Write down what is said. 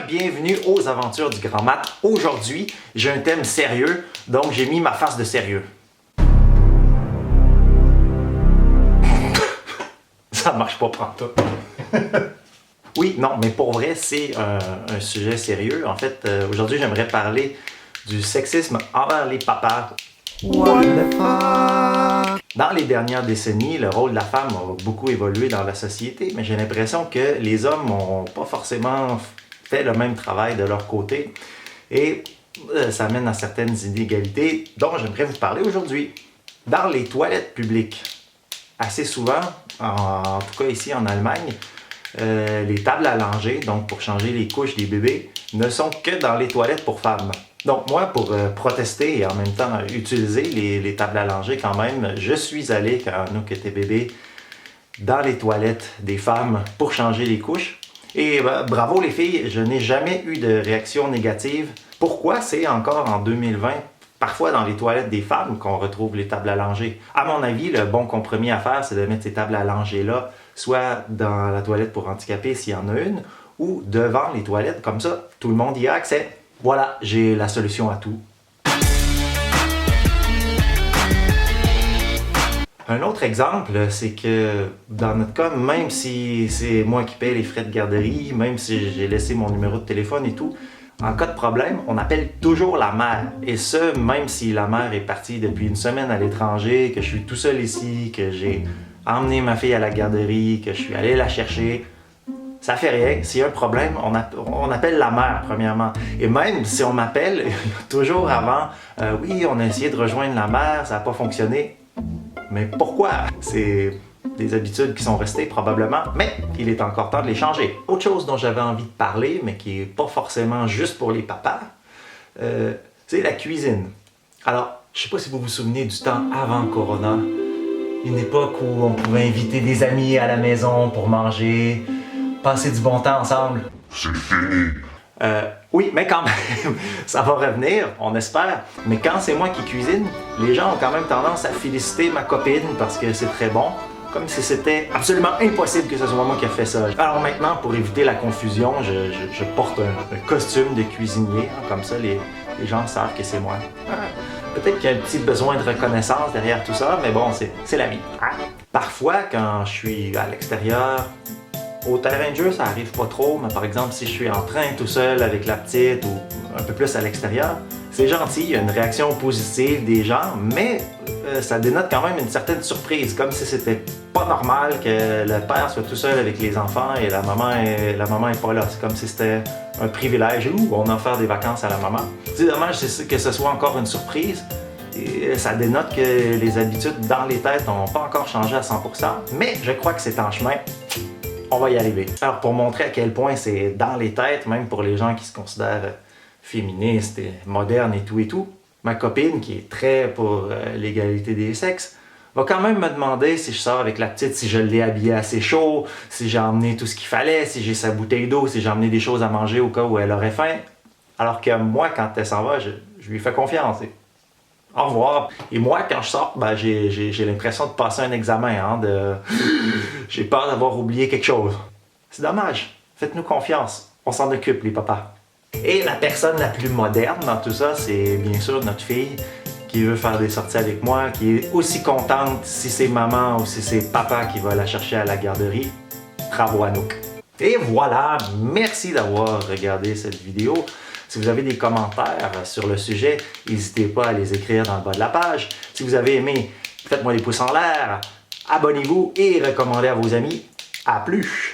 Bienvenue aux aventures du Grand Matt. Aujourd'hui, j'ai un thème sérieux, donc j'ai mis ma face de sérieux. Ça marche pas pantoute. Oui, non, mais pour vrai, c'est un sujet sérieux. En fait, aujourd'hui, j'aimerais parler du sexisme envers les papas. What the fuck? Dans les dernières décennies, le rôle de la femme a beaucoup évolué dans la société, mais j'ai l'impression que les hommes n'ont pas forcément fait le même travail de leur côté. Et ça mène à certaines inégalités dont j'aimerais vous parler aujourd'hui. Dans les toilettes publiques, assez souvent, en tout cas ici en Allemagne, les tables à langer, donc pour changer les couches des bébés, ne sont que dans les toilettes pour femmes. Donc moi, pour protester et en même temps utiliser les tables à langer quand même, je suis allé, quand nous qui étions bébés, dans les toilettes des femmes pour changer les couches. Et bravo les filles, je n'ai jamais eu de réaction négative. Pourquoi c'est encore en 2020, parfois dans les toilettes des femmes, qu'on retrouve les tables à langer? À mon avis, le bon compromis à faire, c'est de mettre ces tables à langer-là, soit dans la toilette pour handicapés s'il y en a une, ou devant les toilettes, comme ça, tout le monde y a accès. Voilà, j'ai la solution à tout. Un autre exemple, c'est que dans notre cas, même si c'est moi qui paye les frais de garderie, même si j'ai laissé mon numéro de téléphone et tout, en cas de problème, on appelle toujours la mère. Et ce, même si la mère est partie depuis une semaine à l'étranger, que je suis tout seul ici, que j'ai emmené ma fille à la garderie, que je suis allé la chercher. Ça fait rien. S'il y a un problème, on appelle la mère, premièrement. Et même si on m'appelle, toujours avant, oui, on a essayé de rejoindre la mère, ça n'a pas fonctionné. Mais pourquoi? C'est des habitudes qui sont restées probablement, mais il est encore temps de les changer. Autre chose dont j'avais envie de parler, mais qui n'est pas forcément juste pour les papas, c'est la cuisine. Alors, je ne sais pas si vous vous souvenez du temps avant Corona, une époque où on pouvait inviter des amis à la maison pour manger, passer du bon temps ensemble. C'est fini. Oui, mais quand même, ça va revenir, on espère. Mais quand c'est moi qui cuisine, les gens ont quand même tendance à féliciter ma copine parce que c'est très bon, comme si c'était absolument impossible que ce soit moi qui ai fait ça. Alors maintenant, pour éviter la confusion, je porte un costume de cuisinier, hein, comme ça les gens savent que c'est moi. Peut-être qu'il y a un petit besoin de reconnaissance derrière tout ça, mais bon, c'est la vie. Parfois, quand je suis à l'extérieur, au terrain de jeu, ça arrive pas trop, mais par exemple, si je suis en train tout seul avec la petite ou un peu plus à l'extérieur, c'est gentil, il y a une réaction positive des gens, mais ça dénote quand même une certaine surprise, comme si c'était pas normal que le père soit tout seul avec les enfants et la maman est pas là. C'est comme si c'était un privilège. On a offert des vacances à la maman. C'est dommage que ce soit encore une surprise. Et ça dénote que les habitudes dans les têtes n'ont pas encore changé à 100%, mais je crois que c'est en chemin. On va y arriver. Alors, pour montrer à quel point c'est dans les têtes, même pour les gens qui se considèrent féministes et modernes et tout, ma copine, qui est très pour l'égalité des sexes, va quand même me demander si je sors avec la petite, si je l'ai habillée assez chaud, si j'ai emmené tout ce qu'il fallait, si j'ai sa bouteille d'eau, si j'ai emmené des choses à manger au cas où elle aurait faim. Alors que moi, quand elle s'en va, je lui fais confiance. Au revoir. Et moi, quand je sors, ben, j'ai l'impression de passer un examen. Hein, j'ai peur d'avoir oublié quelque chose. C'est dommage. Faites-nous confiance. On s'en occupe, les papas. Et la personne la plus moderne dans tout ça, c'est bien sûr notre fille qui veut faire des sorties avec moi, qui est aussi contente si c'est maman ou si c'est papa qui va la chercher à la garderie. Bravo à nous. Et voilà, merci d'avoir regardé cette vidéo. Si vous avez des commentaires sur le sujet, n'hésitez pas à les écrire dans le bas de la page. Si vous avez aimé, faites-moi des pouces en l'air, abonnez-vous et recommandez à vos amis. À plus!